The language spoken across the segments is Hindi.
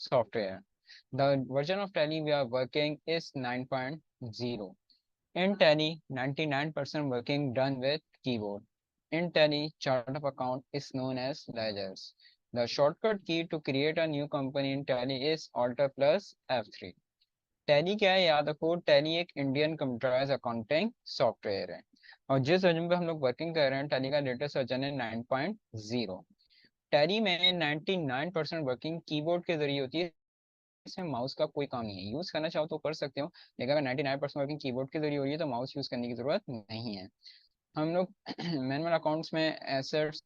software. The version of Tally we are working is 9.0. In Tally, 99% working done with keyboard. In Tally, chart of account is known as ledgers. The shortcut key to create a new company in Tally is Alt plus F3. Tally क्या है याद रखो, टैली एक इंडियन कंप्यूटराइज अकाउंटिंग सॉफ्टवेयर है और जिस वर्जन पे हम लोग वर्किंग कर रहे हैं टैली का लेटेस्ट वर्जन है 9.0। टैली में 99% वर्किंग कीबोर्ड के जरिए होती है। इसमें माउस का कोई काम नहीं है, यूज करना चाहो तो कर सकते हो, लेकिन अगर 99% वर्किंग कीबोर्ड के जरिए हो रही है तो माउस यूज करने की जरूरत नहीं है। हम लोग मैनुअल अकाउंट्स में assets,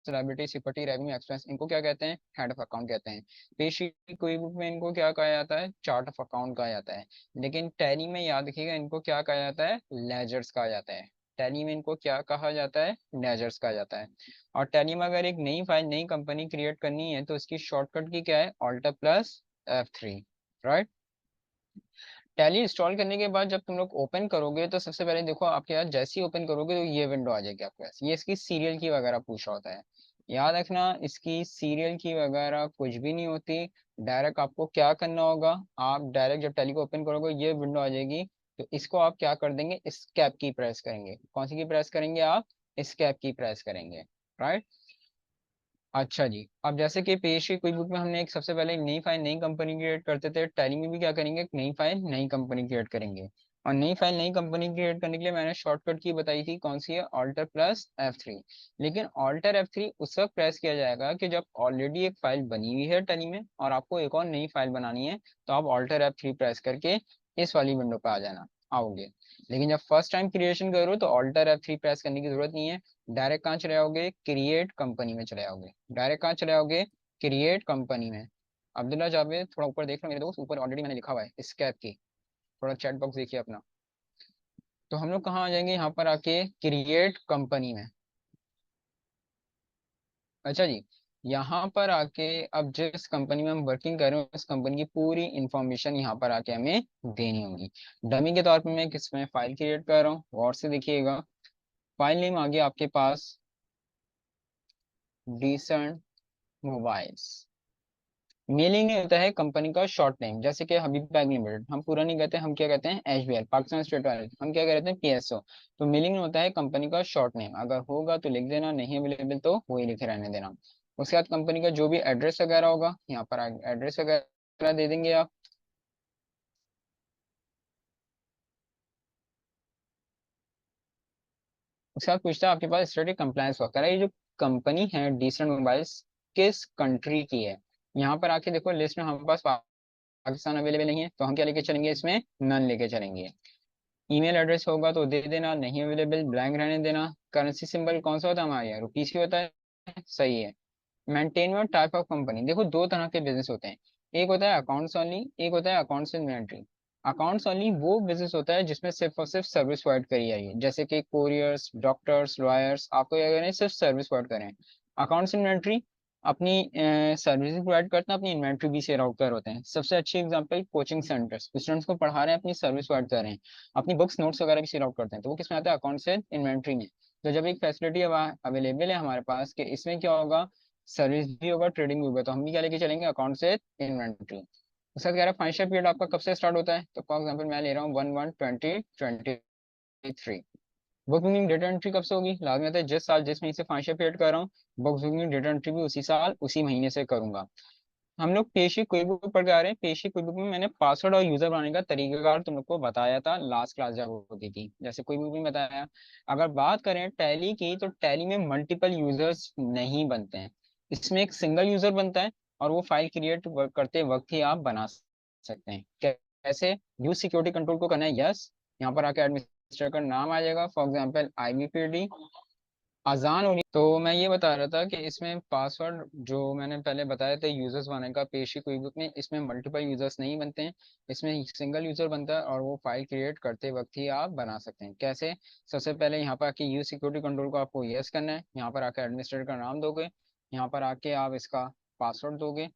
liability, equity, revenue, expense, इनको क्या कहते हैं? हेड ऑफ अकाउंट कहते हैं। पेशी कोई बुक में इनको क्या कहा जाता है? चार्ट ऑफ अकाउंट कहा जाता है। लेकिन टैली में याद रखिएगा इनको क्या कहा जाता है? लेजर्स कहा जाता है। टैली में इनको क्या कहा जाता है? लेजर्स कहा जाता है। और टैली में अगर एक नई फाइल, नई कंपनी क्रिएट करनी है तो इसकी शॉर्टकट की क्या है? Alt plus F3, right. Tally install करने के बाद जब तुम लोग ओपन करोगे तो सबसे पहले देखो आपके यहाँ जैसे ही ओपन करोगे तो ये विंडो आ जाएगी आपके पास। ये इसकी सीरियल की वगैरह पूछ रहा होता है। याद रखना इसकी सीरियल की वगैरह कुछ भी नहीं होती। डायरेक्ट आपको क्या करना होगा, आप डायरेक्ट जब टैली को ओपन करोगे ये विंडो आ जाएगी, तो इसको आप क्या कर देंगे? एस्केप की प्रेस करेंगे। कौन सी की प्रेस करेंगे आप? एस्केप की प्रेस करेंगे, राइट। अच्छा जी, अब जैसे कि पेज की क्विक बुक में हमने एक सबसे पहले एक नई फाइल, नई कंपनी क्रिएट करते थे, टैली में भी क्या करेंगे? एक नई फाइल, नई कंपनी क्रिएट करेंगे। और नई फाइल, नई कंपनी क्रिएट करने के लिए मैंने शॉर्टकट की बताई थी, कौन सी है? Alter plus F3। लेकिन ऑल्टर F3 उस वक्त प्रेस किया जाएगा कि जब ऑलरेडी एक फाइल बनी हुई है टैली में और आपको एक और नई फाइल बनानी है, तो आप ऑल्टर F3 प्रेस करके इस वाली विंडो पे आ जाना, आओगे। लेकिन जब फर्स्ट टाइम क्रिएशन करो तो ऑल्टर F3 प्रेस करने की जरूरत नहीं है। डायरेक्ट कहाँ चले आओगे? क्रिएट कंपनी में चले आओगे। डायरेक्ट कहाँ चले आओगे? क्रिएट कंपनी में। अब्दुल्ला जावेद थोड़ा ऊपर देख लो मेरे दोस्त, ऊपर ऑलरेडी मैंने लिखा हुआ है स्कैप की, थोड़ा चैट बॉक्स देखिए अपना। तो हम लोग कहाँ आ जाएंगे? यहाँ पर आके क्रिएट कंपनी में। अच्छा जी, यहाँ पर आके अब जिस कंपनी में हम वर्किंग कर रहे हैं उस कंपनी की पूरी इंफॉर्मेशन यहाँ पर आके हमें देनी होगी। डमी के तौर पे मैं किसमें फाइल क्रिएट कर रहा हूँ, गौर से देखिएगा। फाइल नेम आ गया आपके पास, डिसेंट मोबाइल्स। मेलिंग नहीं होता है कंपनी का शॉर्ट नेम, जैसे कि हबीब बैंक लिमिटेड हम पूरा नहीं कहते, हम क्या कहते हैं? HBL, पाकिस्तान स्टेट वाले हम क्या कहते हैं? PSO। तो मेलिंग होता है कंपनी का शॉर्ट नेम, अगर होगा तो लिख देना, नहीं अवेलेबल तो वही लिखे रहने देना। उसके बाद कंपनी का जो भी एड्रेस वगैरह होगा यहाँ पर एड्रेस वगैरह दे देंगे आप। उसके बाद पूछता है आपके पास स्टेटिक कंप्लायंस वर्कर है, ये जो कंपनी है डिसेंट मोबाइल्स किस कंट्री की है? यहाँ पर आके देखो लिस्ट में हमारे पास पाकिस्तान अवेलेबल नहीं है, तो हम क्या लेके चलेंगे? इसमें नन लेके चलेंगे। ईमेल एड्रेस होगा तो दे देना, नहीं अवेलेबल ब्लैंक रहने देना। करेंसी सिंबल कौन सा होता है हमारे यहाँ? रुपीस की होता है, सही है। मेंटेन में टाइप ऑफ कंपनी, देखो दो तरह के बिजनेस होते हैं, एक होता है अकाउंट्स ओनली, एक होता है अकाउंट्स इन्वेंट्री। अकाउंट्स ओनली वो बिजनेस होता है जिसमें सिर्फ और सिर्फ सर्विस प्रोवाइड करी जाएगी, जैसे कि कोरियर्स, डॉक्टर्स, लॉयर्स, आपको क्या करें? सिर्फ सर्विस प्रोवाइड करें। अकाउंट्स इन्वेंट्री अपनी सर्विसेज प्रोवाइड करते हैं, अपनी इन्वेंट्री भी शेयर आउट कर होते हैं। सबसे अच्छी एग्जांपल कोचिंग सेंटर्स, स्टूडेंट्स को पढ़ा रहे हैं, अपनी सर्विस प्रोवाइड कर रहे हैं, अपनी बुक्स नोट्स वगैरह भी शेयर आउट करते हैं, तो वो किस में आता है? अकाउंट से इन्वेंट्री में। तो जब एक फैसिलिटी अवेलेबल है हमारे पास कि इसमें क्या होगा? सर्विस भी होगा, ट्रेडिंग भी होगा, तो हम भी क्या लेके चलेंगे? अकाउंट से इन्वेंट्री। उसका कह रहा है फाइनेंशियल पीरियड आपका कब से स्टार्ट होता है? तो फॉर एग्जांपल मैं ले रहा हूँ 1/1/2023। बुक बुकिंग डेटा एंट्री कब से होगी? लाजमी आता है जिस साल जिस महीने से फाइनेंशियल पीरियड कर रहा हूँ, बुक बुकिंग डेटा एंट्री भी उसी साल उसी महीने से करूंगा। हम लोग पेशी क्विक बुक पढ़ के आ रहे हैं, पेशी क्विक बुक में मैंने पासवर्ड और यूजर बनाने का तरीकाकार तुम लोग को बताया था लास्ट क्लास जब होती थी, जैसे क्विक बुक में बताया। अगर बात करें टैली की तो टैली में मल्टीपल यूजर्स नहीं बनते हैं, इसमें एक सिंगल यूजर बनता है और वो फाइल क्रिएट करते वक्त ही आप बना सकते हैं। कैसे? यूज सिक्योरिटी कंट्रोल को करना है, यस। यहाँ पर आके एडमिनिस्ट्रेटर का नाम आ जाएगा, फॉर एग्जाम्पल IBPD। अजान हो रही, तो मैं ये बता रहा था कि इसमें पासवर्ड जो मैंने पहले बताया था यूजर्स बनाने का पेशी क्विक बुक में, इसमें मल्टीपल यूजर्स नहीं बनते हैं, इसमें सिंगल यूजर बनता है और वो फाइल क्रिएट करते वक्त ही आप बना सकते हैं। कैसे? सबसे पहले यहाँ पर आके यूज सिक्योरिटी कंट्रोल को आपको यस करना है, यहाँ पर आके एडमिनिस्ट्रेटर का नाम दोगे, यहाँ पर आके आप इसका पासवर्ड दोगे,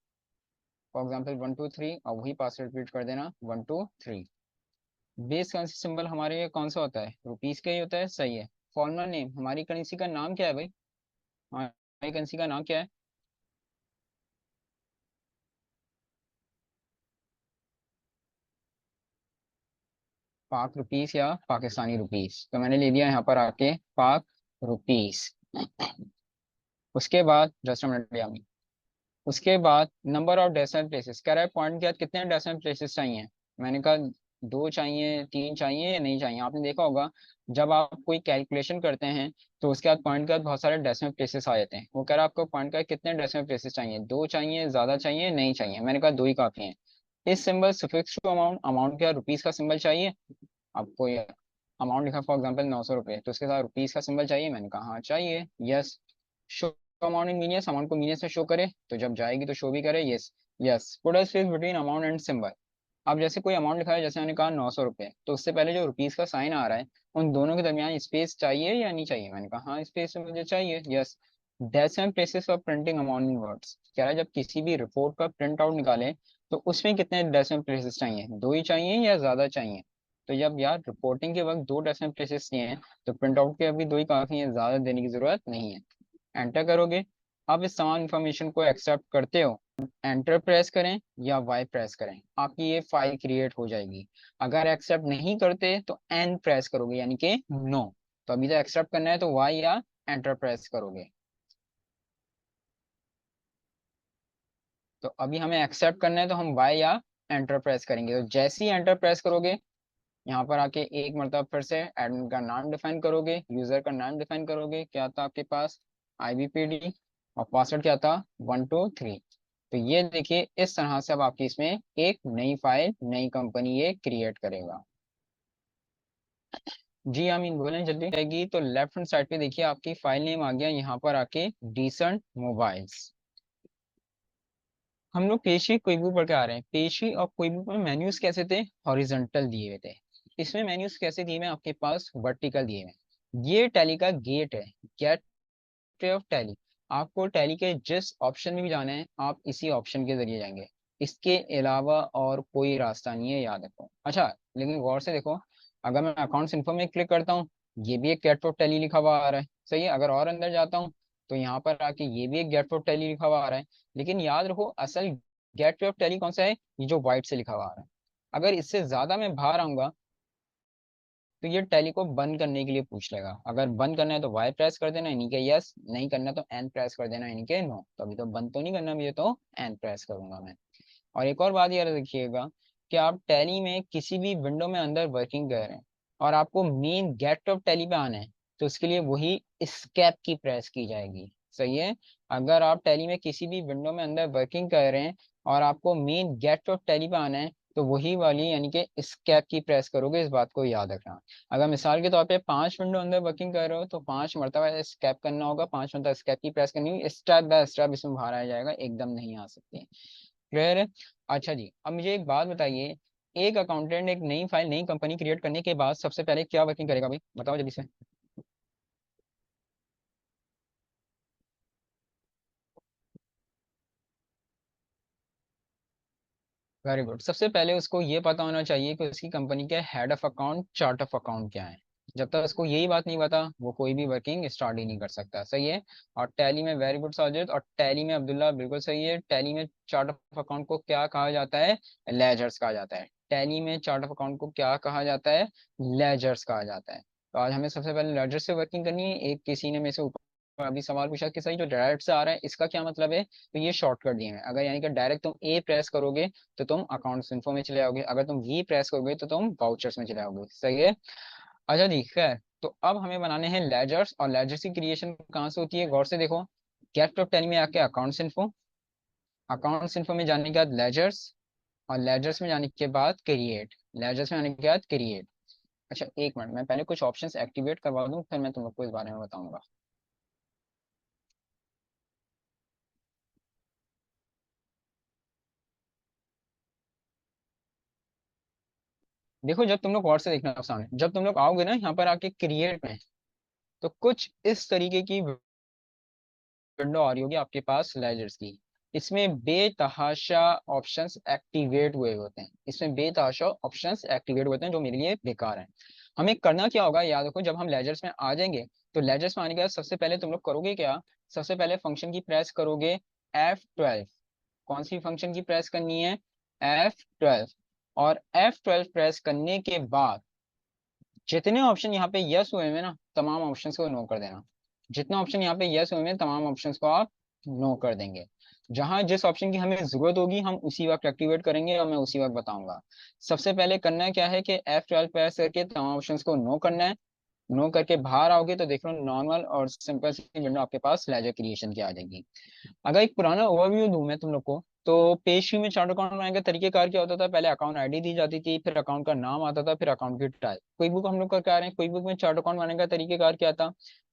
फॉर एग्जाम्पल 123, और वही पासवर्ड रिपीट कर देना 123। बेस करेंसी सिंबल हमारे ये कौन सा होता है? रुपीस का ही होता है, सही है। फॉर्मल नेम, हमारी करेंसी का नाम क्या है भाई? हमारी करेंसी का नाम क्या है? पाक रुपीस या पाकिस्तानी रुपीस, तो मैंने ले लिया यहाँ पर आके पाक रुपीस। उसके बाद जस्ट मिनट लिया हमने। उसके बाद नंबर ऑफ डेसिमल प्लेसेस कह रहा है, पॉइंट के बाद कितने डेसिमल प्लेसेस चाहिए। मैंने कहा दो चाहिए, तीन चाहिए या नहीं चाहिए। आपने देखा होगा जब आप कोई कैलकुलेशन करते हैं तो उसके बाद पॉइंट के बाद बहुत सारे डेसिमल प्लेसेस आ जाते हैं। वो कह रहा है आपको पॉइंट का कितने डेसिमल प्लेसेस चाहिए, दो चाहिए, ज्यादा चाहिए, नहीं चाहिए। मैंने कहा दो ही काफी है। इस symbol suffix to amount, amount क्या रुपीस का सिंबल चाहिए आपको। ये अमाउंट लिखा फॉर एग्जाम्पल 900 रुपये, तो उसके साथ रुपीस का सिंबल चाहिए। मैंने कहा हाँ चाहिए, yes. Show amount in minus, amount को मीनियस में शो करे, तो जब जाएगी तो शो भी करे, yes. Yes, put a space between amount and symbol. अब जैसे कोई अमाउंट लिखा है, जैसे मैंने कहा 900 रुपये, तो उससे पहले जो रुपीस का साइन आ रहा है उन दोनों के दरमियान स्पेस चाहिए या नहीं चाहिए। मैंने कहा हाँ स्पेस मुझे चाहिए, yes. Decimal places for printing amount in words, कह रहा है जब किसी भी रिपोर्ट का प्रिंट आउट निकाले तो उसमें कितने डेसिमल प्लेसेस चाहिए, दो ही चाहिए या ज्यादा चाहिए। तो जब यार रिपोर्टिंग के वक्त दो डेसिमल प्लेसेस दिए हैं तो प्रिंट आउट के अभी दो ही काफी है, ज्यादा देने की जरूरत नहीं है। एंटर करोगे। आप इस तमाम इन्फॉर्मेशन को एक्सेप्ट करते हो, एंटर प्रेस करें या वाई प्रेस करें, आपकी ये फाइल क्रिएट हो जाएगी। अगर एक्सेप्ट नहीं करते तो एन प्रेस करोगे, यानी कि नो। तो अभी तो एक्सेप्ट करना है तो वाई या एंटर प्रेस करोगे। तो अभी हमें एक्सेप्ट करना है तो हम वाई या एंटर प्रेस करेंगे। तो जैसे ही एंटर प्रेस करोगे, यहाँ पर आके एक मरतबा फिर से एडमिन का नाम डिफाइन करोगे, यूजर का नाम डिफाइन करोगे, क्या था आपके पास IBPD, और पासवर्ड क्या था 123। तो ये देखिए इस तरह से अब आपकी इसमें एक नई फाइल, नई कंपनी ये क्रिएट करेगा। जी आमीन बोलें जल्दी आएगी। तो लेफ्ट हैंड साइड पे देखिए आपकी फाइल नेम आ गया यहाँ पर आके डिसेंट मोबाइल्स। हम लोग पेशी क्विबू पढ़ के आ रहे हैं। पेशी और क्विबू में मेन्यूज कैसे थे, हॉरिजॉन्टल दिए हुए थे। इसमें मेन्यूज कैसे दिए हुए हैं आपके पास, वर्टिकल दिए हुए हैं। ये टैली का गेट है, गेटवे ऑफ टैली। आपको टैली के जिस ऑप्शन में भी जाना है आप इसी ऑप्शन के जरिए जाएंगे, इसके अलावा और कोई रास्ता नहीं है, याद रखो। अच्छा लेकिन गौर से देखो, अगर मैं अकाउंट्स इन्फो में क्लिक करता हूँ, ये भी एक गेटवे ऑफ टैली लिखा हुआ आ रहा है, सही है। अगर और अंदर जाता हूँ तो यहाँ पर आके ये भी एक गेटवे ऑफ टैली लिखा हुआ आ रहा है। लेकिन याद रखो असल गेटवे ऑफ टैली कौन सा है, ये जो व्हाइट से लिखा हुआ आ रहा है। अगर इससे ज्यादा मैं बाहर आऊंगा तो ये टैली को बंद करने के लिए पूछ लेगा। अगर बंद करना है तो वाई प्रेस कर देना, यानी कि यस, नहीं करना तो एन प्रेस कर देना, यानी कि नो। तो अभी तो बंद तो नहीं करना, मुझे तो एन प्रेस करूंगा मैं। और एक और बात याद रखिएगा कि आप टैली में किसी भी विंडो में अंदर वर्किंग कर रहे हैं और आपको मेन गेट ऑफ टैली पे आना है, तो उसके लिए वही स्केप की प्रेस की जाएगी, सही है। अगर आप टैली में किसी भी विंडो में अंदर वर्किंग कर रहे हैं और आपको मेन गेट ऑफ टैली पे आना है, तो वही वाली यानी कि स्केप की प्रेस करोगे, इस बात को याद रखना। अगर मिसाल के तौर पे 5 विंडो अंदर वर्किंग कर रहे हो तो 5 मरतबा स्केप करना होगा, 5 मरतबा स्केप की प्रेस करनी होगी, स्टेप बाय स्टेप इसमें बाहर आ जाएगा, एकदम नहीं आ सकती। क्लियर है। अच्छा जी अब मुझे एक बात बताइए, एक अकाउंटेंट एक नई फाइल, नई कंपनी क्रिएट करने के बाद सबसे पहले क्या वर्किंग करेगा भाई, बताओ जल्दी से। Very good. सबसे पहले उसको ये पता होना चाहिए कि उसकी कंपनी के head of account, chart of account क्या है। जब तक उसको यही बात नहीं पता वो कोई भी वर्किंग स्टार्ट ही नहीं कर सकता, सही है। और टैली में वेरी गुड साजिद, और टैली में अब्दुल्ला बिल्कुल सही है। टैली में चार्ट ऑफ अकाउंट को क्या कहा जाता है, लेजर्स कहा जाता है। टैली में चार्ट ऑफ अकाउंट को क्या कहा जाता है, लेजर्स कहा जाता है। तो आज हमें सबसे पहले लेजर से वर्किंग करनी है। एक किसी ने मेरे से ऊपर अभी सवाल पूछा कि सही जो डायरेक्ट से आ रहा है इसका क्या मतलब है, तो ये शॉर्टकट दिए हैं। अगर यानी कि डायरेक्ट तुम ए प्रेस करोगे तो तुम अकाउंट्स इन्फो में चले जाओगे, अगर तुम वी प्रेस करोगे तो तुम वाउचर्स में चले जाओगे, सही है। अच्छा जी खैर, तो अब हमें बनाने हैं लेजर्स, और लेजर्स की क्रिएशन कहाँ से होती है, गौर से देखो। गेट ऑफ टेल में आके अकाउंट्स इन्फो, अकाउंट्स इन्फो में जाने के बाद लेजर्स, और लेजर्स में जाने के बाद क्रिएट, लेजर्स में आने के बाद क्रिएट। अच्छा एक मिनट, मैं पहले कुछ ऑप्शंस एक्टिवेट करवा दूं फिर मैं तुम लोग को इस बारे में बताऊंगा। देखो जब तुम लोग गौर से देखना सामने, जब तुम लोग आओगे ना यहाँ पर आके क्रिएट में, तो कुछ इस तरीके की विंडो आ रही होगी आपके पास लेजर्स की। इसमें बेतहाशा ऑप्शंस एक्टिवेट हुए होते हैं, इसमें बेतहाशा ऑप्शंस एक्टिवेट होते हैं जो मेरे लिए बेकार हैं। हमें करना क्या होगा, याद रखो जब हम लेजर्स में आ जाएंगे तो लेजर्स में आने के बाद सबसे पहले तुम लोग करोगे क्या, सबसे पहले फंक्शन की प्रेस करोगे F12। कौन सी फंक्शन की प्रेस करनी है, F12। और F12 प्रेस करने के बाद जितने ऑप्शन यहाँ पे यस हुए हैं ना, तमाम ऑप्शंस को नो कर देना। जितने ऑप्शन यहाँ पे यस हुए हैं, तमाम ऑप्शंस को आप नो कर देंगे। जहां जिस ऑप्शन की हमें जरूरत होगी हम उसी वक्त एक्टिवेट करेंगे और मैं उसी वक्त बताऊंगा। सबसे पहले करना है क्या है कि F12 प्रेस करके तमाम ऑप्शंस को नो करना है। नो करके बाहर आओगे तो देख लो नॉर्मल और सिंपल सी विंडो आपके पास लेजर क्रिएशन की आ जाएगी। अगर एक पुराना ओवरव्यू दूं मैं तुम लोग को, तो पेज थ्री में चार्ट अकाउंट बनाने का तरीकेकार क्या होता था? पहले अकाउंट आईडी दी जाती थी, फिर अकाउंट का नाम आता था, फिर अकाउंट की टाइप। क्विक बुक हम लोग का क्या रहे हैं, क्विक बुक में चार्ट अकाउंट बनाने का तरीकेकार क्या था?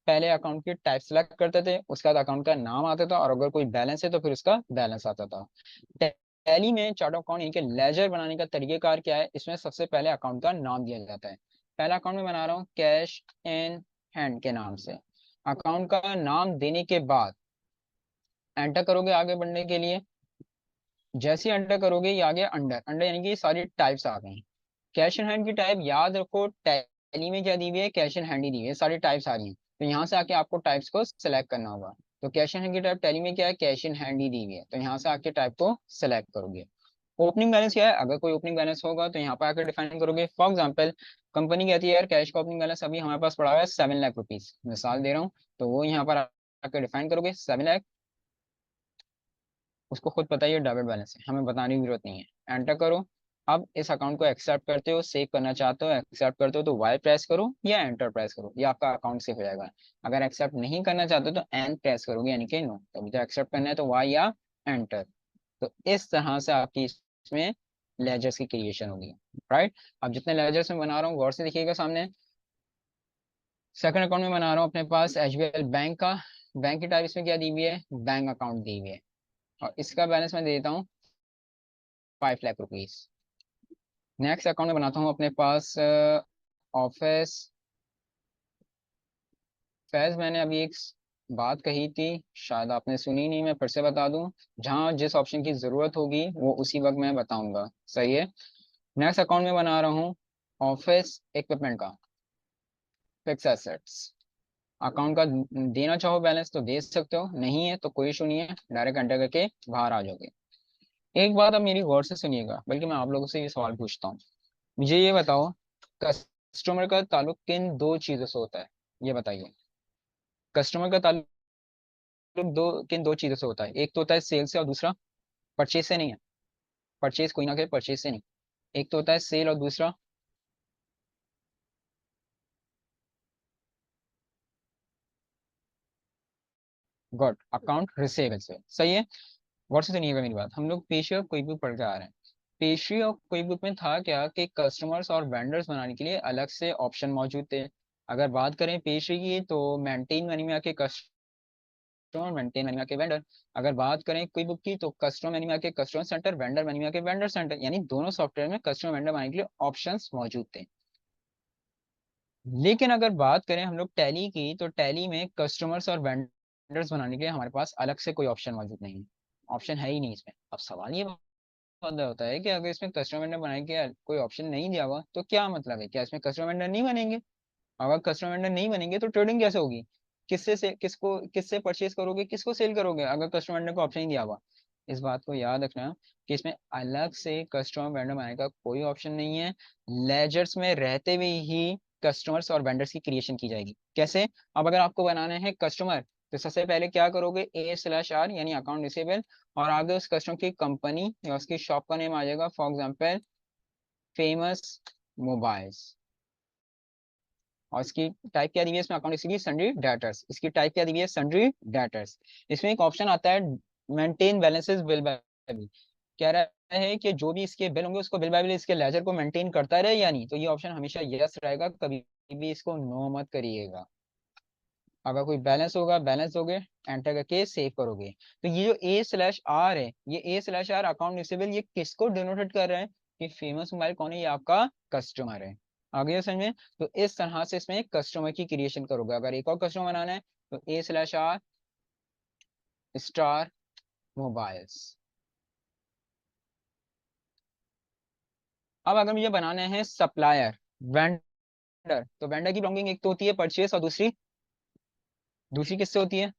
पहले अकाउंट की टाइप सेलेक्ट करते थे, उसके बाद अकाउंट का नाम आता था, और अगर कोई बैलेंस है तो फिर उसका बैलेंस आता था। टैली में चार्ट अकाउंट यानी कि लेजर बनाने का तरीकेकार क्या है? इसमें सबसे पहले अकाउंट का नाम दिया जाता है। पहला अकाउंट में बना रहा हूँ कैश इन हैंड के नाम से। अकाउंट का नाम देने के बाद एंटर करोगे आगे बढ़ने के लिए। जैसे ही एंटर करोगे ये आ गया अंडर। अंडर यानी कि ये सारी टाइप्स आ गई। कैश इन हैंड की टाइप याद रखो, टैली में क्या दी हुई है? कैश इन हैंड ही दी हुई है, सारी टाइप्स आ रही हैं, तो यहाँ से आके आपको टाइप्स को सिलेक्ट करना होगा। तो कैश इन हैंड की टाइप टैली में क्या है? कैश इन हैंड ही दी हुई है, तो यहाँ से आके टाइप को सिलेक्ट करोगे। ओपनिंग बैलेंस क्या है? अगर कोई ओपनिंग बैलेंस होगा तो यहाँ पर आकर डिफाइन करोगे। फॉर एग्जाम्पल कंपनी कहती है यार कैश का ओपनिंग बैलेंस अभी हमारे पास पड़ा हुआ है 7 लाख रुपीज, मिसाल दे रहा हूँ, तो वो यहाँ पर आकर डिफाइन करोगे 7 लाख। उसको खुद पता ही है डेबिट बैलेंस है, हमें बताने की जरूरत नहीं है। एंटर करो। अब इस अकाउंट को एक्सेप्ट करते हो, सेव करना चाहते हो, एक्सेप्ट करते हो तो वाई प्रेस करो या एंटर प्रेस करो, ये आपका अकाउंट सेव हो जाएगा। अगर एक्सेप्ट नहीं करना चाहते हो तो एन प्रेस करोगे यानी कि नो। तभी तो एक्सेप्ट करना है तो वाई या एंटर। तो इस तरह से आपकी इसमें लेजर्स की क्रिएशन होगी। राइट। अब जितने लेजर्स में बना रहा हूँ गौर से देखिएगा सामने। सेकंड अकाउंट में बना रहा हूँ अपने पास एचबीएल बैंक का। बैंक की टाइप इसमें क्या दी हुई है? बैंक अकाउंट दी हुई है। और इसका बैलेंस मैं दे देता हूँ 5 लाख रुपीज। नेक्स्ट अकाउंट में बनाता हूँ अपने पास ऑफिस। फैज मैंने अभी एक बात कही थी, शायद आपने सुनी नहीं, मैं फिर से बता दूं। जहाँ जिस ऑप्शन की जरूरत होगी वो उसी वक्त मैं बताऊंगा। सही है। नेक्स्ट अकाउंट में बना रहा हूँ ऑफिस इक्विपमेंट का, फिक्स एसेट्स। अकाउंट का देना चाहो बैलेंस तो दे सकते हो, नहीं है तो कोई इशू नहीं है, डायरेक्ट एंटर करके बाहर आ जाओगे। एक बात अब मेरी गौर से सुनिएगा, बल्कि मैं आप लोगों से ये सवाल पूछता हूँ। मुझे ये बताओ, कस्टमर का ताल्लुक किन दो चीजों से होता है? ये बताइए। कस्टमर का ताल्लुक किन दो चीजों से होता है? एक तो होता है सेल से और दूसरा परचेज से। नहीं है, परचेज कोई ना करे, परचेज से नहीं। एक तो होता है सेल और दूसरा गॉड अकाउंट रिसेवेबल से। सही है। गौर से सुनिएगा मेरी बात, हम लोग पेशे और क्विक बुक पढ़ के आ रहे हैं। पेशे और क्विक बुक में था क्या कि कस्टमर्स और वेंडर्स बनाने के लिए अलग से ऑप्शन मौजूद थे। अगर बात करें पेशे की तो मेंटेन मनी में आके कस्टमर, मेंटेन मनी में आके वेंडर। अगर बात करें क्विक बुक की तो कस्टमर मनी में आके कस्टमर सेंटर, वेंडर मनी में आके वेंडर सेंटर, यानी दोनों सॉफ्टवेयर में कस्टमर वेंडर बनाने के लिए ऑप्शंस मौजूद थे। लेकिन अगर बात करें हम लोग टैली की, तो टैली में कस्टमर्स और वेंडर्स बनाने के लिए हमारे पास अलग से कोई ऑप्शन मौजूद नहीं है। ऑप्शन है ही नहीं इसमें। अब सवाल ये पैदा होता है कि अगर इसमें कस्टमर वेंडर बनाने के कोई ऑप्शन नहीं दिया हुआ तो क्या मतलब है? क्या इसमें कस्टमर वेंडर नहीं बनेंगे? अगर कस्टमर वेंडर नहीं बनेंगे तो ट्रेडिंग कैसे होगी? किससे से किसको किससे परचेज करोगे, किसको सेल करोगे अगर कस्टमर वेंडर को ऑप्शन ही दिया हुआ? इस बात को याद रखना कि इसमें अलग से कस्टमर वेंडर बनाने का कोई ऑप्शन नहीं है। लेजर्स में रहते हुए ही कस्टमर्स और वेंडर्स की क्रिएशन की जाएगी। कैसे? अब अगर आपको बनाना है कस्टमर, तो सबसे पहले क्या करोगे? A/R यानी अकाउंट रिसीवेबल, और आगे उस कस्टमर की कंपनी या उसकी शॉप का नेम आ जाएगा, फॉर एग्जाम्पल फेमस मोबाइल्स। और इसकी टाइप क्या दी हुई है इसमें? अकाउंट इसकी सन्ड्री डेटर्स। इसकी टाइप क्या दी हुई है? Sundry debtors. इसमें एक ऑप्शन आता है maintain balances bill bye bill. कह रहा है कि जो भी इसके बिल होंगे उसको बिल बाय बिल इसके लेजर को मेंटेन करता रहे या नहीं, तो ये ऑप्शन हमेशा यस रहेगा, कभी भी इसको नो मत करिएगा। अगर कोई बैलेंस होगा, बैलेंस दोगे, एंटर करके सेव करोगे। तो ये जो A/R है, ये A/R अकाउंट रिसीवेबल, ये किसको डिनोटेड कर रहा है? कि फेमस मोबाइल कौन है? ये आपका कस्टमर है। आ गया समझ में? तो इस तरह से इसमें कस्टमर की क्रिएशन करोगे। अगर एक और कस्टमर बनाना है तो A/R स्टार मोबाइल्स। अब अगर मुझे बनाना है सप्लायर, वेंडर, तो वेंडर की बिलोंगिंग एक तो होती है परचेस और दूसरी दूसरी किससे होती है?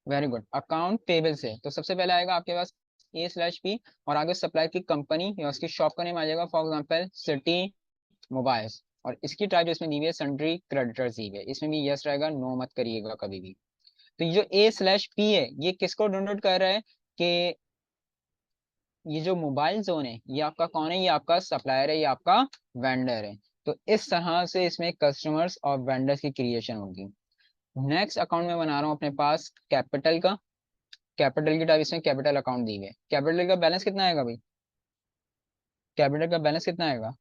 वेरी गुड, अकाउंट पेबल से। तो सबसे पहले आएगा आपके पास A/P और आगे सप्लाई की कंपनी या उसकी शॉप का नेम आ जाएगा, फॉर एग्जाम्पल सिटी मोबाइल्स। और इसकी टाइप इसमें दी हुई है सन्ड्री क्रेडिटर्स दी हुई है, इसमें भी यस रहेगा, नो मत करिएगा कभी भी। तो ये जो A/P है ये किसको डिनोट कर रहा है कि ये जो मोबाइल जोन है ये आपका कौन है, ये आपका सप्लायर है, ये आपका वेंडर है। तो इस तरह से इसमें कस्टमर्स और वेंडर्स की क्रिएशन होगी। नेक्स्ट अकाउंट में बना रहा हूँ अपने पास कैपिटल का। कैपिटल की टाइप इसमें कैपिटल अकाउंट दी हुई है। कैपिटल का बैलेंस कितना आएगा भाई? कैपिटल का बैलेंस कितना आएगा?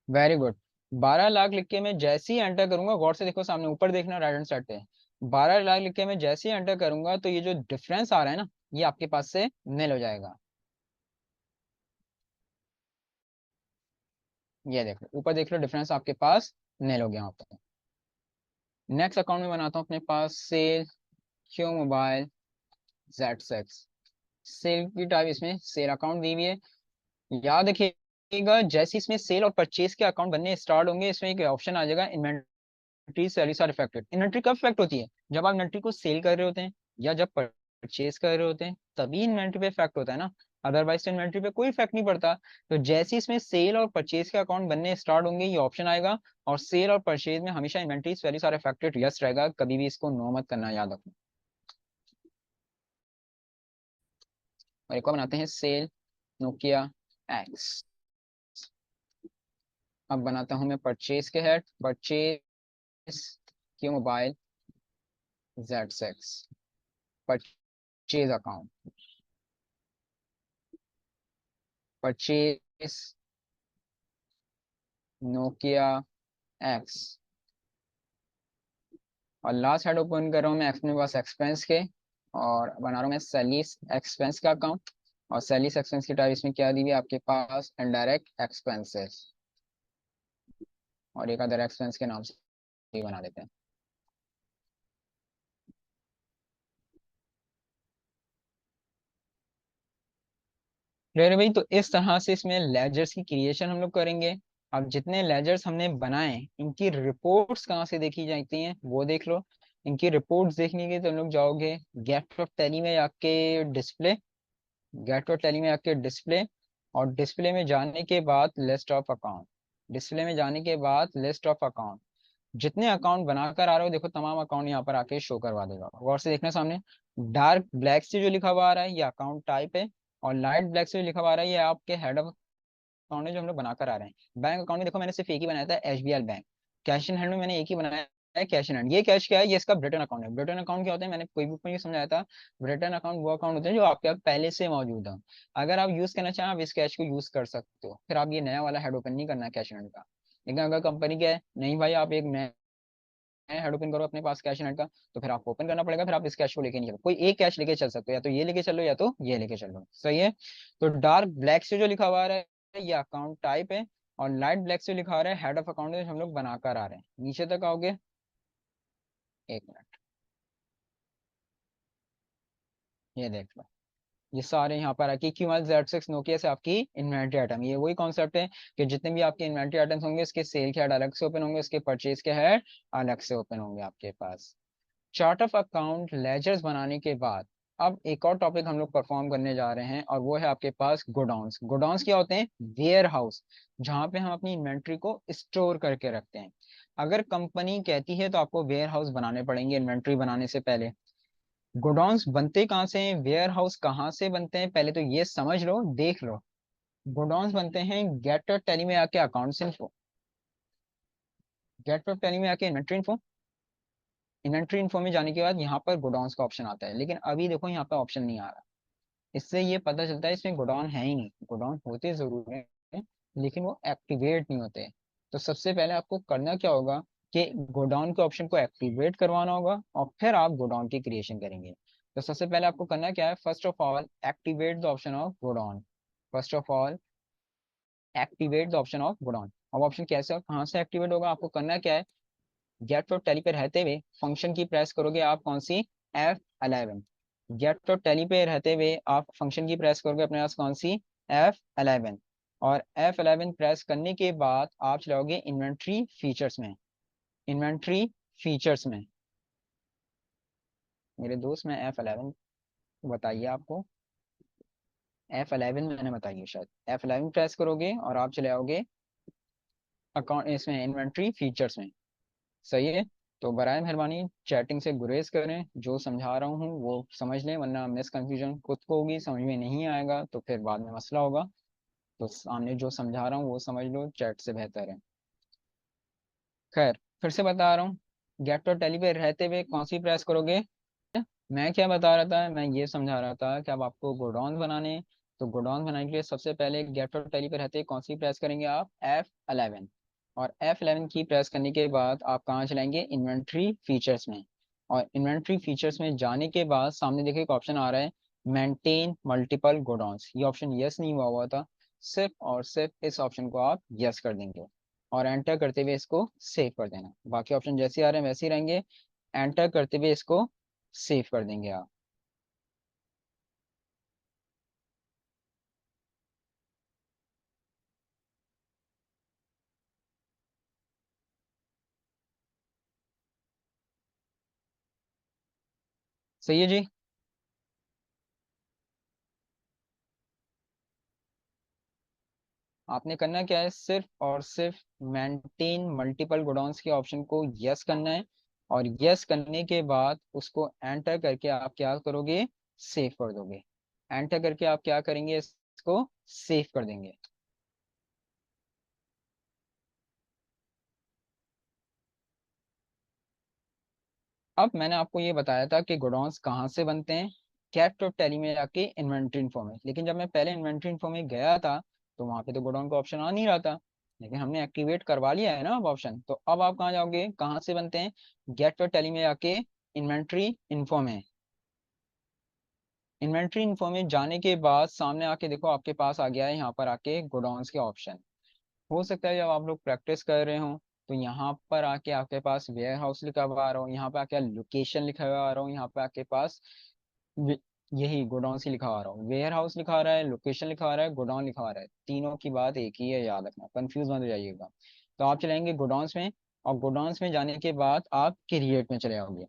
Very good. 12 लाख लिख के मैं जैसे ही एंटर करूंगा, गौर से देखो सामने ऊपर देखना, राइट हैंड साइड पे 12 लाख लिख के मैं जैसे ही एंटर करूंगा तो ये जो डिफरेंस आ रहा है ना ये आपके पास से निल हो जाएगा। ये देख लो ऊपर देख लो, डिफरेंस आपके पास निल हो गया यहाँ पे। नेक्स्ट अकाउंट में बनाता हूँ अपने पास cell Q mobile Z6। Cell की टाइप इसमें सेल अकाउंट दी हुई है। याद रखिएगा जैसे इसमें सेल और परचेज के अकाउंट बनने स्टार्ट होंगे इसमें एक ऑप्शन आ जाएगा inventory sales are affected. Inventory कब इफेक्ट होती है? जब आप इन्वेंट्री को सेल कर रहे होते हैं या जब परचेज कर रहे होते हैं तभी इन्वेंट्री पे इफेक्ट होता है ना, अदरवाइज तो इन्वेंट्री पे कोई इफेक्ट नहीं पड़ता। तो जैसे ही इसमें सेल और परचेज के अकाउंट बनने स्टार्ट होंगे ये ऑप्शन आएगा, और सेल और परचेज में हमेशा inventory sales are affected yes रहेगा, कभी भी इसको नो मत करना, याद रखो। और एक और बनाते हैं सेल नोकिया एक्स। अब बनाता हूं मैं परचेज के हेड, परचेज की mobile Z6। Purchase account, purchase Nokia x. और लास्ट हेड ओपन कर रहा हूँ मैं अपने पास एक्सपेंस के, और बना रहा हूँ मैं सैलिस एक्सपेंस का अकाउंट। और सैलिस एक्सपेंस की टाइप इसमें क्या दी हुई है आपके पास, इनडायरेक्ट एक्सपेंसेस। और एक अदर एक्सपेंस के नाम से ही बना देते हैं। क्लियर है भाई? तो इस तरह से इसमें लेजर्स की क्रिएशन हम लोग करेंगे। अब जितने लेजर्स हमने बनाए इनकी रिपोर्ट्स कहाँ से देखी जाती हैं वो देख लो। इनकी रिपोर्ट्स देखने के तो हम लोग जाओगे गेट ऑफ टैली में आके डिस्प्ले, गेट ऑफ टैली में आके डिस्प्ले, और डिस्प्ले में जाने के बाद लिस्ट ऑफ अकाउंट, डिस्प्ले में जाने के बाद लिस्ट ऑफ अकाउंट। जितने अकाउंट बनाकर आ रहे हो देखो तमाम अकाउंट यहाँ पर आके शो करवा देगा, गौर से देखना सामने। डार्क ब्लैक से जो लिखा हुआ आ रहा है ये अकाउंट टाइप है, और लाइट ब्लैक से जो लिखा हुआ आ रहा है ये आपके हेड ऑफ अकाउंट है जो हम लोग बनाकर आ रहे हैं। बैंक अकाउंट में देखो मैंने सिर्फ एक ही बनाया था, SBI bank. Cash in hand में मैंने एक ही बनाया है, कैश इन हैंड। ये कैश क्या है? ये इसका ब्रिटेन अकाउंट है। ब्रिटेन अकाउंट क्या होता है मैंने कोई बुक में ये समझाया था। ब्रिटेन अकाउंट वो अकाउंट होते हैं जो आपके पास पहले से मौजूद है। अगर आप यूज करना चाहें आप इस कैश को यूज कर सकते हो, फिर आप ये नया वाला हेड ओपन नहीं करना है कैश इन हैंड का। लेकिन अगर कंपनी क्या है नहीं भाई आप एक नया हेड ओपन करो अपने पास कैश इन हैंड का, तो फिर आपको ओपन करना पड़ेगा, फिर आप इस कैश को लेके नहीं चलो, कोई एक कैश लेके चल सकते हो, या तो ये लेके चलो या तो ये लेके चलो, सही है। तो डार्क ब्लैक से जो लिखा हुआ आ रहा है ये अकाउंट टाइप है, और लाइट ब्लैक से लिखा आ रहा है हेड ऑफ अकाउंट, जो हम लोग बनाकर आ रहे हैं। नीचे तक आओगे, एक मिनट, ये देख लो। ये सारे यहाँ पर आके Q1Z6 नोकिया से आपकी इन्वेंट्री आइटम, ये वही कॉन्सेप्ट है कि जितने भी आपके इन्वेंट्री आइटम्स होंगे इसके सेल के हेड अलग से ओपन होंगे, इसके परचेज के हेड अलग से ओपन होंगे आपके पास। चार्ट ऑफ अकाउंट लेजर्स बनाने के बाद अब एक और टॉपिक हम लोग परफॉर्म करने जा रहे हैं, और वो है आपके पास गोडाउंस। गोडाउंस क्या होते हैं? वेयर हाउस, जहाँ पे हम अपनी इन्वेंट्री को स्टोर करके रखते हैं। अगर कंपनी कहती है तो आपको वेयर हाउस बनाने पड़ेंगे इन्वेंट्री बनाने से पहले। गोडाउंस बनते कहाँ से हैं, वेयर हाउस कहाँ से बनते हैं, पहले तो ये समझ लो, देख लो। गोडाउंस बनते हैं गेट और टैली में आके अकाउंट्स इन्फो, गेट और टैली में आके इन्वेंट्री इन्फो, इन्वेंट्री इन्फो में जाने के बाद यहाँ पर गोडाउंस का ऑप्शन आता है, लेकिन अभी देखो यहाँ पर ऑप्शन नहीं आ रहा। इससे ये पता चलता है इसमें गोडाउन है ही नहीं। गोडाउन होते जरूर हैं लेकिन वो एक्टिवेट नहीं होते। तो सबसे पहले आपको करना क्या होगा कि गोडाउन के ऑप्शन को एक्टिवेट करवाना होगा, और फिर आप गोडाउन की क्रिएशन करेंगे। तो सबसे पहले आपको करना क्या है, first of all activate the option of godown. First of all activate the option of godown. अब ऑप्शन कैसे और कहाँ से एक्टिवेट होगा, आपको करना क्या है, गेट और टैली पे रहते हुए फंक्शन की प्रेस करोगे आप, कौन सी, F11। गेट और टैली पे रहते हुए आप फंक्शन की प्रेस करोगे अपने पास, कौन सी, F11। और F11 प्रेस करने के बाद आप चलाओगे इन्वेंट्री फीचर्स में। इन्वेंट्री फीचर्स में, मेरे दोस्त में F11 बताइए आपको, F11 मैंने बताइए शायद, F11 प्रेस करोगे और आप चले आओगे अकाउंट इसमें इन्वेंट्री फीचर्स में। सही है। तो बराए मेहरबानी चैटिंग से गुरेज करें, जो समझा रहा हूँ वो समझ लें, वरना मिस कंफ्यूजन खुद को होगी, समझ में नहीं आएगा तो फिर बाद में मसला होगा। तो सामने जो समझा रहा हूँ वो समझ लो, चैट से बेहतर है। खैर, फिर से बता रहा हूँ, गेट और टेली पे रहते हुए कौन सी प्रेस करोगे। मैं क्या बता रहा था, मैं ये समझा रहा था कि अब आपको गोडाउन बनाने, तो गोडाउन बनाने के लिए सबसे पहले गेट और टैली पे रहते कौन सी प्रेस करेंगे आप, F11। और F11 की प्रेस करने के बाद आप कहाँ चलाएंगे, इन्वेंट्री फीचर्स में। और इन्वेंट्री फीचर्स में जाने के बाद सामने देखिए एक ऑप्शन आ रहा है, मेंटेन मल्टीपल गोडाउंस, ये ऑप्शन यस नहीं हुआ हुआ था, सिर्फ और सिर्फ इस ऑप्शन को आप यस कर देंगे और एंटर करते हुए इसको सेव कर देना। बाकी ऑप्शन जैसे आ रहे हैं वैसे ही रहेंगे, एंटर करते हुए इसको सेव कर देंगे आप। सही है जी। आपने करना क्या है, सिर्फ और सिर्फ मेंटेन मल्टीपल गोडाउंस के ऑप्शन को यस करना है, और यस करने के बाद उसको एंटर करके आप क्या करोगे, सेव कर दोगे। एंटर करके आप क्या करेंगे, इसको सेव कर देंगे। अब मैंने आपको ये बताया था कि गोडाउंस कहाँ से बनते हैं, कैट और टैली में जाके इन्वेंट्री इन्फो में, लेकिन जब मैं पहले इन्वेंट्री इन्फो में गया था तो वहां पे तो गोडाउन का ऑप्शन आ नहीं रहा था, लेकिन हमने एक्टिवेट करवा लिया है ना अब ऑप्शन। तो अब आप कहाँ जाओगे, कहाँ से बनते हैं, गेट और टैली में जाके इन्वेंट्री इन्फो में। इन्वेंट्री इन्फो में जाने के बाद सामने आके देखो आपके पास आ गया है यहाँ पर आके गोडाउंस के ऑप्शन। हो सकता है जब आप लोग प्रैक्टिस कर रहे हो तो यहाँ पर आके आपके पास वेयर हाउस लिखा हुआ आ रहा हो, यहाँ पे आके लोकेशन लिखा हुआ आ रहा हो, यहाँ पे आपके पास वे- यही गोडाउन से लिखा आ रहा हो, वेयर हाउस लिखा आ रहा है, लोकेशन लिखा आ रहा है, गोडाउन लिखा आ रहा है, तीनों की बात एक ही है, याद रखना, कंफ्यूज मत हो जाइएगा। तो आप चलेंगे गोडाउंस में, और गोडाउंस में जाने के बाद आप क्रिएट में चले आओगे।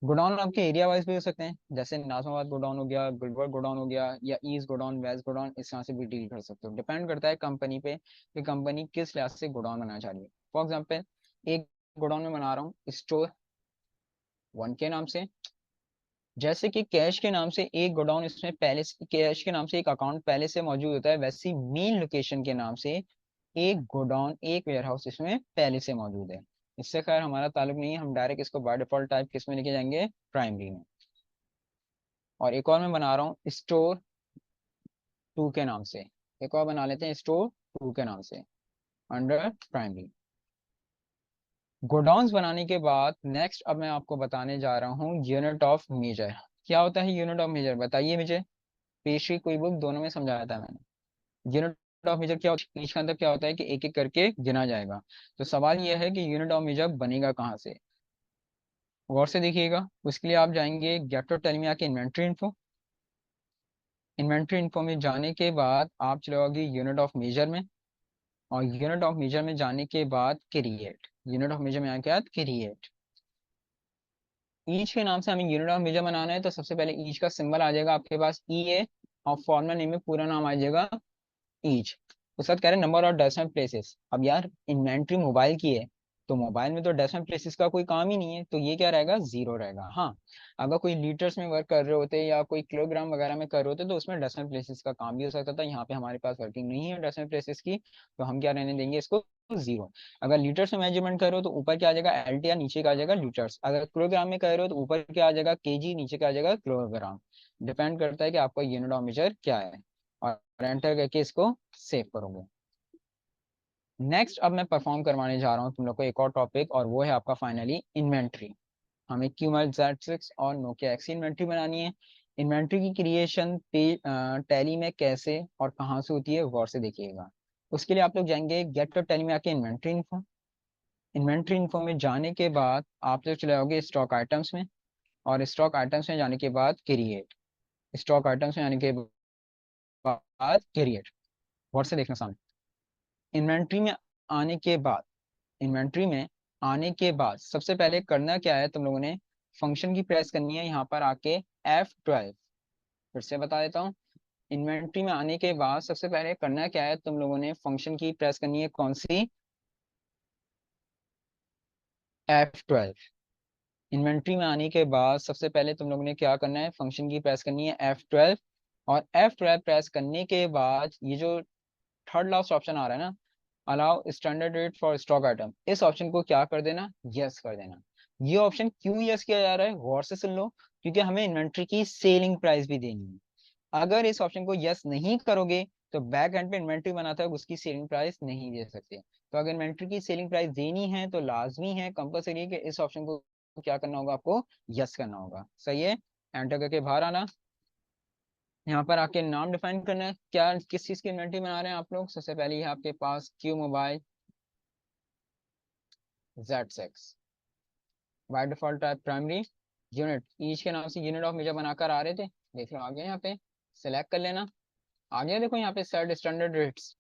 गोडाउन आपके एरिया वाइज भी हो सकते हैं, जैसे नाजमाबाद गोडाउन हो गया, गुलबर्ग गोडाउन हो गया, या ईस्ट गोडाउन, वेस्ट गोडाउन, इस तरह से भी डील कर सकते हो। डिपेंड करता है कंपनी पे कि कंपनी किस लिहाज से गोडाउन बनाना चाह रही है। फॉर एग्जाम्पल, एक गोडाउन में बना रहा हूँ स्टोर वन के नाम से, जैसे कि कैश के नाम से एक गोडाउन इसमें पहले से, कैश के नाम से एक अकाउंट पहले से मौजूद होता है, वैसे मेन लोकेशन के नाम से एक गोडाउन, एक वेयर हाउस इसमें पहले से मौजूद है। इससे खैर हमारा ताल्लुक नहीं है, हम डायरेक्ट इसको बाय डिफॉल्ट टाइप किस में लेके जाएंगे, प्राइमरी में। और एक और मैं बना रहा हूँ स्टोर टू के नाम से, एक और बना लेते हैं स्टोर टू के नाम से अंडर प्राइमरी। गोडाउंस बनाने के बाद नेक्स्ट अब मैं आपको बताने जा रहा हूँ यूनिट ऑफ मेजर। क्या होता है यूनिट ऑफ मेजर, बताइए मुझे। पेशरी कोई बुक दोनों में समझाया था मैंने। यूनिट ऑफ मेजर क्या होता है, इसका अंदर क्या होता है कि एक एक करके गिना जाएगा। तो सवाल यह है कि यूनिट ऑफ मेजर बनेगा कहाँ से, गौर से देखिएगा। उसके लिए आप जाएंगे गेट और टेल में आके इन्वेंट्री इन्फो, इन्वेंट्री इन्फो में जाने के बाद आप चले जाओगे यूनिट ऑफ मेजर में, और यूनिट ऑफ मेजर में जाने के बाद क्रिएट, यूनिट ऑफ मेजर में आने के बाद क्रिएट। ईच के नाम से हमें यूनिट ऑफ मेजर बनाना है, तो सबसे पहले ईच का सिंबल आ जाएगा आपके पास, ई है, और फॉर्मल नेम में पूरा नाम आ जाएगा ईच। उसके बाद कह रहे हैं नंबर ऑफ डेसिमल प्लेसेस। अब यार इन्वेंट्री मोबाइल की है, तो मोबाइल में तो डेसिमल प्लेसेस का कोई काम ही नहीं है, तो ये क्या रहेगा, जीरो रहेगा। हाँ, अगर कोई लीटर्स में वर्क कर रहे होते या कोई किलोग्राम वगैरह में कर रहे होते तो उसमें डेसिमल प्लेसेस का काम भी हो सकता था। यहाँ पे हमारे पास वर्किंग नहीं है डेसिमल प्लेसेस की, तो हम क्या रहने देंगे इसको, जीरो। अगर लीटर्स में मेजरमेंट कर रहे हो तो ऊपर क्या आ जाएगा, एलटी, या नीचे का आ जाएगा लीटर्स। अगर किलोग्राम में कर रहे हो तो ऊपर क्या आ जाएगा, केजी, नीचे का आ जाएगा किलोग्राम। डिपेंड करता है कि आपका यूनिट ऑफ मेजर क्या है, और एंटर करके इसको सेव करोगे। नेक्स्ट अब मैं परफॉर्म करवाने जा रहा हूँ तुम लोग को एक और टॉपिक, और वो है आपका फाइनली इन्वेंट्री। हमें क्यूमल Z6 और नोकिया एक्स इन्वेंट्री बनानी है। इन्वेंट्री की क्रिएशन टैली में कैसे और कहाँ से होती है, गौर से देखिएगा। उसके लिए आप लोग जाएंगे गेट और टैली में आके इन्वेंट्री इन्फो, इन्वेंट्री इन्फो में जाने के बाद आप लोग चले जाओगे स्टॉक आइटम्स में, और स्टॉक आइटम्स में जाने के बाद क्रिएट, स्टॉक आइटम्स में जाने के बाद क्रिएट, गौर से देखना सामने। इन्वेंट्री में आने के बाद, इन्वेंट्री में आने के बाद सबसे पहले करना क्या है, तुम लोगों ने फंक्शन की प्रेस करनी है यहाँ पर आके F12। फिर से बता देता हूँ, इन्वेंट्री में आने के बाद सबसे पहले करना क्या है, तुम लोगों ने फंक्शन की प्रेस करनी है, कौन सी, F12। इन्वेंट्री में आने के बाद सबसे पहले तुम लोगों ने क्या करना है, फंक्शन की प्रेस करनी है F12। और F12 प्रेस करने के बाद ये जो थर्ड लास्ट ऑप्शन आ रहा है ना, allow standard rate for stock item, इस ऑप्शन को क्या कर देना, यस कर देना। ये ऑप्शन क्यों यस किया जा रहा है, गौर से सुन लो, क्योंकि हमें इन्वेंट्री की सेलिंग प्राइस भी देनी है। अगर इस ऑप्शन को यस नहीं करोगे तो बैक एंड पे इन्वेंट्री बनाता है उसकी सेलिंग प्राइस नहीं दे सकते। तो अगर इन्वेंट्री की सेलिंग प्राइस देनी है तो लाजमी है, कंपलसरी है कि इस ऑप्शन को क्या करना होगा, आपको यस करना होगा। सही है, एंटर करके बाहर आना, यहाँ पर आके नाम डिफाइन करना है, क्या किस चीज की इन्वेंट्री बना रहे हैं आप लोग। सबसे पहले है आपके पास Q mobile Z6, by default type primary, unit each के नाम से यूनिट ऑफ मेजर बनाकर आ रहे थे, देख लो आ गए, यहाँ पे सिलेक्ट कर लेना। आ गया देखो यहाँ पे सेट स्टैंडर्ड रेट्स,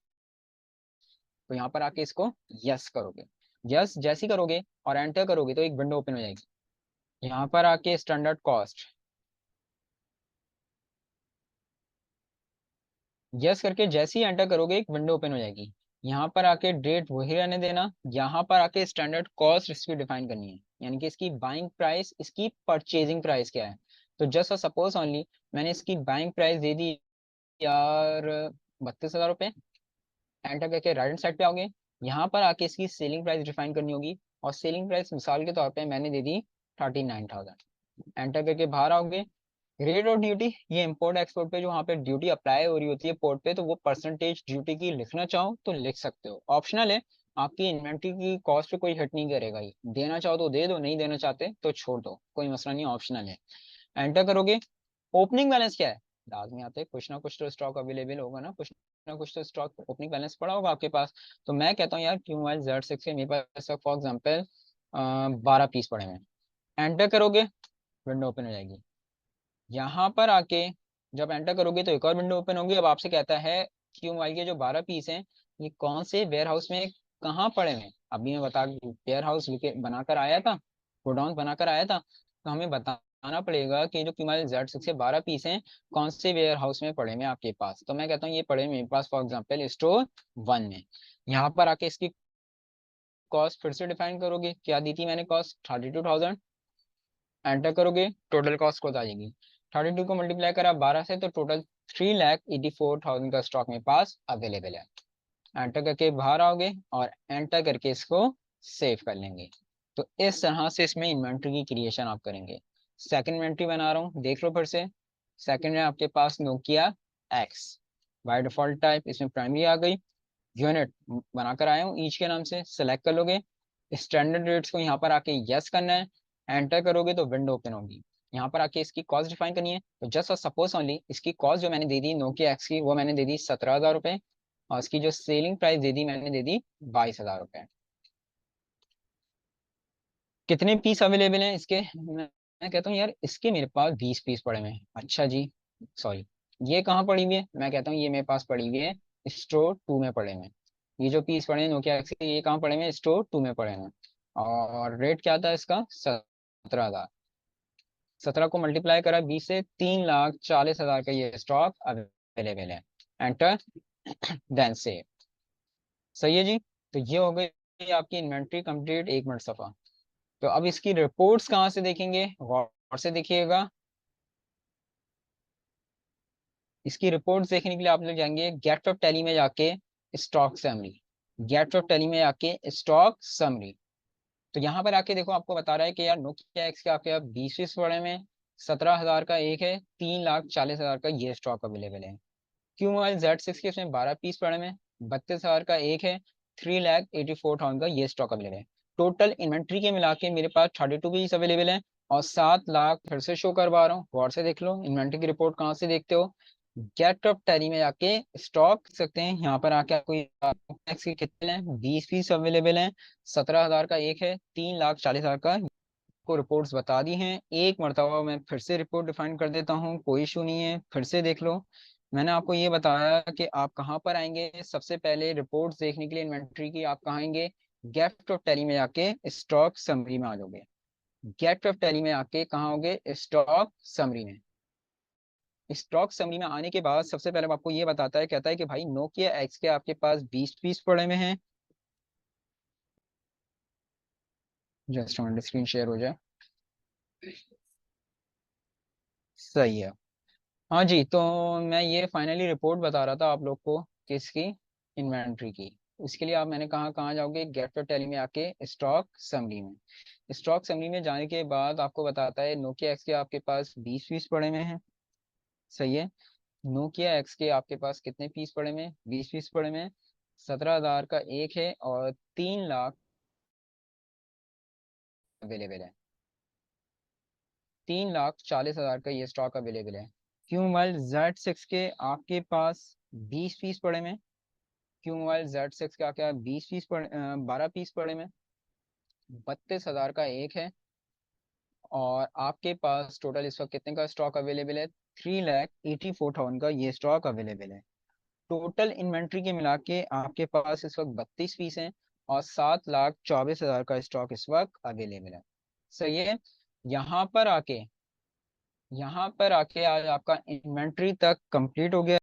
तो यहाँ पर आके इसको यस करोगे। यस जैसी करोगे और एंटर करोगे तो एक विंडो ओपन हो जाएगी। यहाँ पर आके स्टैंडर्ड कॉस्ट यस करके जैसे ही एंटर करोगे एक विंडो ओपन हो जाएगी। यहाँ पर आके डेट वही रहने देना, यहाँ पर आके स्टैंडर्ड कॉस्ट इसकी डिफाइन करनी है, यानी कि इसकी बाइंग प्राइस, इसकी परचेजिंग प्राइस क्या है। तो जस्ट सपोज ओनली मैंने इसकी बाइंग प्राइस दे दी यार 32,000 रुपये। एंटर करके राइट हैंड साइड पे आओगे, यहाँ पर आके इसकी सेलिंग प्राइस डिफाइन करनी होगी, और सेलिंग प्राइस मिसाल के तौर पे मैंने दे दी 39,000। एंटर करके बाहर आओगे, रेट और ड्यूटी, ये इम्पोर्ट एक्सपोर्ट पे जो वहाँ पे ड्यूटी अप्लाई हो रही होती है पोर्ट पे, तो वो परसेंटेज ड्यूटी की लिखना चाहो तो लिख सकते हो, ऑप्शनल है। आपकी इन्वेंट्री की कॉस्ट पे कोई हिट नहीं करेगा, ये देना चाहो तो दे दो, नहीं देना चाहते तो छोड़ दो, कोई मसला नहीं, ऑप्शनल है। एंटर करोगे, ओपनिंग बैलेंस क्या है, लाजमी आते कुछ ना कुछ तो स्टॉक अवेलेबल होगा ना, कुछ ना कुछ तो स्टॉक ओपनिंग बैलेंस पड़ा होगा आपके पास। तो मैं कहता हूँ यार क्यू मोबाइल Z6 के मेरे पास फॉर एग्जाम्पल 12 पीस पड़े हैं। एंटर करोगे, विंडो ओपन हो जाएगी। यहाँ पर आके जब एंटर करोगे तो एक और विंडो ओपन होगी। अब आपसे कहता है कि मोबाइल के जो 12 पीस हैं ये कौन से वेयर हाउस में कहाँ पड़े हैं। अभी मैं बता, वेयर हाउस बनाकर आया था, गोडाउन बनाकर आया था, तो हमें बताना पड़ेगा कि जो मोबाइल Z6 के 12 पीस हैं कौन से वेयर हाउस में पड़े हैं आपके पास। तो मैं कहता हूँ ये पड़े मेरे पास फॉर एग्जाम्पल स्टोर 1 में। यहाँ पर आके इसकी कॉस्ट फिर से डिफाइन करोगे, क्या दी थी मैंने कॉस्ट 32,000। एंटर करोगे, टोटल कॉस्ट को आ जाएगी 32 को मल्टीप्लाई करा 12 से, तो टोटल 3,84,000 का स्टॉक मेरे पास अवेलेबल है। एंटर करके बाहर आओगे और एंटर करके इसको सेव कर लेंगे। तो इस तरह से इसमें इन्वेंट्री की क्रिएशन आप करेंगे। सेकंड इन्वेंट्री बना रहा हूँ, देख लो फिर से। सेकंड में आपके पास Nokia X, by default type इसमें प्राइमरी आ गई, यूनिट बनाकर आया हूँ ईच के नाम से, सेलेक्ट कर लोगे। स्टैंडर्ड रेट्स को यहाँ पर आके यस करना है, एंटर करोगे तो विंडो ओपन होगी। यहाँ पर आके इसकी कॉस्ट डिफाइन करनी है, तो जस्ट सपोज ओनली इसकी कॉस्ट जो मैंने दे दी नोकिया एक्स की, वो मैंने दे दी 17,000 रुपये, और इसकी जो सेलिंग प्राइस दे दी मैंने दे दी 22,000 रुपये। कितने पीस अवेलेबल हैं इसके, मैं कहता हूँ यार इसके मेरे पास 20 पीस पड़े हुए हैं। अच्छा जी, सॉरी, ये कहाँ पड़ी हुई है, मैं कहता हूँ ये मेरे पास पड़ी हुई है स्टोर 2 में पड़े हुए हैं। ये जो पीस पड़े हैं नोकिया एक्स के, ये कहाँ पड़े हुए हैं, स्टोर 2 में पड़े हुए हैं। और रेट क्या था इसका, 17,000। 17 को मल्टीप्लाई करा 20 से, 3,40,000 का ये स्टॉक अवेलेबल है। Enter, then save. सही है जी, तो ये हो गई आपकी इन्वेंट्री कंप्लीट। 1 मिनट सफा। तो अब इसकी रिपोर्ट्स कहाँ से देखेंगे, गौर से देखिएगा। इसकी रिपोर्ट्स देखने के लिए आप लोग जाएंगे गेट ऑफ टैली में जाके stock summary, gate of Tally में जाके स्टॉक समरी। तो यहाँ पर आके देखो आपको बता रहा है कि यार नोकिया एक्स के आपके 20 पीस पड़े में, 17,000 का एक है, 3,40,000 का ये स्टॉक अवेलेबल है। क्यू मोबाइल Z6 के इसमें 12 पीस पड़े में, 32,000 का एक है, 3,84,000 का ये स्टॉक अवेलेबल है। टोटल इन्वेंट्री के मिला के मेरे पास 32 पीस अवेलेबल है, और 7 लाख फिर से शो करवा रहा हूँ, गौर से देख लो इन्वेंट्री की रिपोर्ट कहाँ से देखते हो, गेट ऑफ टैली में जाके स्टॉक सकते हैं। यहाँ पर आके आपको टैक्स के कितने हैं, 20 पीस अवेलेबल हैं, 17,000 का एक है, 3,40,000 का। को रिपोर्ट्स बता दी हैं, एक मरतबा मैं फिर से रिपोर्ट डिफाइन कर देता हूँ, कोई इशू नहीं है, फिर से देख लो। मैंने आपको ये बताया कि आप कहाँ पर आएंगे, सबसे पहले रिपोर्ट्स देखने के लिए इन्वेंट्री की आप कहाँ आएंगे, गेट ऑफ टैली में आके स्टॉक समरी में आ जाओगे। गेट ऑफ टैली में आके कहाँ होगे, स्टॉक समरी में। स्टॉक समरी में आने के बाद सबसे पहले आपको ये बताता है, कहता है कि भाई नोकिया एक्स के आपके पास 20 पीस पड़े में हैं। जस्ट मिनट, स्क्रीन शेयर हो जाए। सही है। हाँ जी, तो मैं ये फाइनली रिपोर्ट बता रहा था आप लोग को, किसकी, इन्वेंट्री की। उसके लिए आप, मैंने कहा कहाँ जाओगे, गेट और टैली में आके स्टॉक समरी में। स्टॉक समरी में जाने के बाद आपको बताता है नोकिया एक्स के आपके पास 20 पीस पड़े में हैं। सही है। नोकिया एक्स के आपके पास कितने पीस पड़े में, 20 पीस पड़े में। 17,000 का एक है और 3 लाख अवेलेबल है। 3,40,000 का ये स्टॉक अवेलेबल है। क्यू मोबाइल Z6 के आपके पास 20 पीस पड़े में। क्यू मोबाइल Z6 का क्या, 20 पीस पड़े, 12 पीस पड़े में। 32,000 का एक है। और आपके पास टोटल इस वक्त कितने का स्टॉक अवेलेबल है, 3,84,000 का ये स्टॉक अवेलेबल है। टोटल इन्वेंट्री के मिला के आपके पास इस वक्त 32 पीस हैं और 7,24,000 का स्टॉक इस वक्त अवेलेबल है। सही है। यहाँ पर आके यहाँ पर आके आज आपका इन्वेंट्री तक कंप्लीट हो गया।